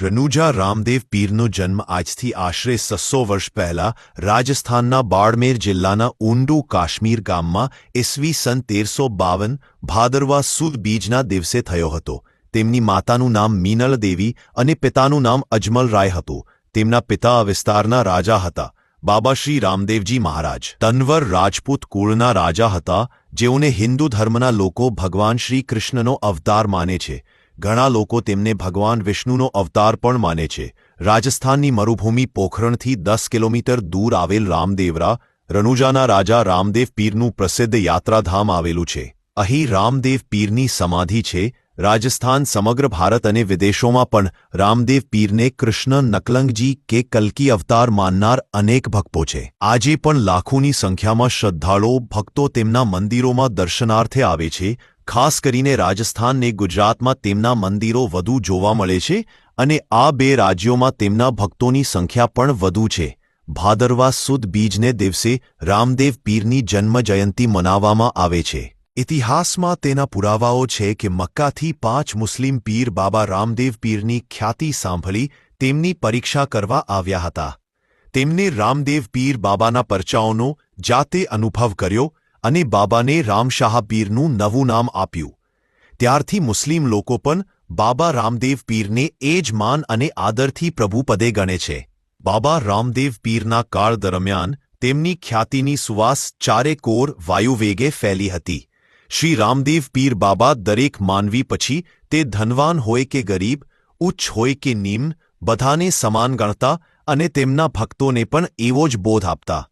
રનુજા રામદેવ પીરનો જન્મ આજથી આશરે 600 વર્ષ પહેલા રાજસ્થાનના બાડમેર જિલ્લાના ઊંડુ કાશ્મીર ગામમાં ઈસવી સન 1352 ભાદરવા સુદ બીજના દિવસે થયો હતો. તેમની માતાનું નામ મીનલ દેવી અને પિતાનું નામ અજમલ રાય હતું. તેમના પિતા આ વિસ્તારના રાજા હતા. બાબા શ્રી રામદેવજી મહારાજ તનવર રાજપૂત કુળના રાજા હતા, જેઓને હિન્દુ ધર્મના લોકો ભગવાન શ્રી કૃષ્ણનો અવતાર માને છે. ઘણા લોકો તેમને ભગવાન વિષ્ણુનો અવતાર પણ માને છે. રાજસ્થાનની મરુભૂમિ પોખરણથી 10 કિલોમીટર દૂર આવેલ રામદેવરા રનુજાના રાજા રામદેવ પીરનું પ્રસિદ્ધ યાત્રાધામ આવેલું છે. અહીં રામદેવ પીરની સમાધિ છે. રાજસ્થાન સમગ્ર ભારત અને વિદેશોમાં પણ રામદેવ પીરને કૃષ્ણ નકલંગજી કે કલ્કી અવતાર માનનાર અનેક ભક્તો છે. આજે પણ લાખોની સંખ્યામાં શ્રદ્ધાળુઓ ભક્તો તેમના મંદિરોમાં દર્શનાર્થે આવે છે. ખાસ કરીને રાજસ્થાન ને ગુજરાતમાં તેમના મંદિરો વધુ જોવા મળે છે અને આ બે રાજ્યોમાં તેમના ભક્તોની સંખ્યા પણ વધુ છે. ભાદરવા સુદ બીજને દિવસે રામદેવ પીરની જન્મજયંતિ મનાવવામાં આવે છે. ઇતિહાસમાં તેના પુરાવાઓ છે કે મક્કાથી 5 મુસ્લિમ પીર બાબા રામદેવ પીરની ખ્યાતિ સાંભળી તેમની પરીક્ષા કરવા આવ્યા હતા. તેમને રામદેવ પીર બાબાના પરચાઓનો જાતે અનુભવ કર્યો અને બાબાને રામશાહ પીરનું નવું નામ આપ્યું. ત્યારથી મુસ્લિમ લોકો પણ બાબા રામદેવ પીરને એ જ માન અને આદરથી પ્રભુપદે ગણે છે. બાબા રામદેવ પીરના કાળ દરમિયાન તેમની ખ્યાતિની સુવાસ ચારેકોર વાયુવેગે ફેલી હતી. શ્રી રામદેવ પીર બાબા દરેક માનવી પછી તે ધનવાન હોય કે ગરીબ, ઉચ્ચ હોય કે નિમ્ન, બધાને સમાન ગણતા અને તેમના ભક્તોને પણ એવો જ બોધ આપતા.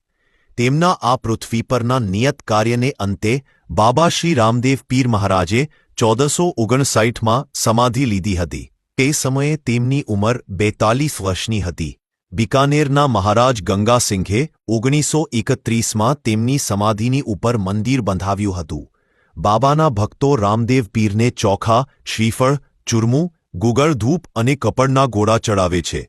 તેમના આ પૃથ્વી પરના નિયત કાર્યને અંતે બાબા શ્રી રામદેવ પીર મહારાજે 1459માં સમાધિ લીધી હતી. તે સમયે તેમની ઉંમર 42 વર્ષની હતી. બિકાનેરના મહારાજ ગંગાસિંઘે 1931માં તેમની સમાધિની ઉપર મંદિર બંધાવ્યું હતું. બાબાના ભક્તો રામદેવ પીરને ચોખા, શ્રીફળ, ચૂરમું, ગુગળ ધૂપ અને કપડના ગોળા ચડાવે છે.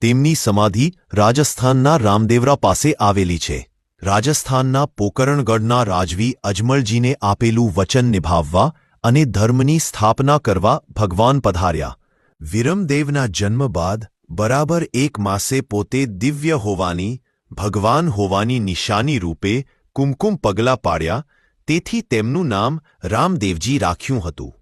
તેમની સમાધિ રાજસ્થાનના રામદેવરા પાસે આવેલી છે. રાજસ્થાનના પોકરણગઢના રાજવી અજમલજીને આપેલું વચન નિભાવવા અને ધર્મની સ્થાપના કરવા ભગવાન પધાર્યા. વિરમદેવના જન્મ બાદ બરાબર 1 માસે પોતે દિવ્ય હોવાની, ભગવાન હોવાની નિશાની રૂપે કુમકુમ પગલાં પાડ્યા. તેથી તેમનું નામ રામદેવજી રાખ્યું હતું.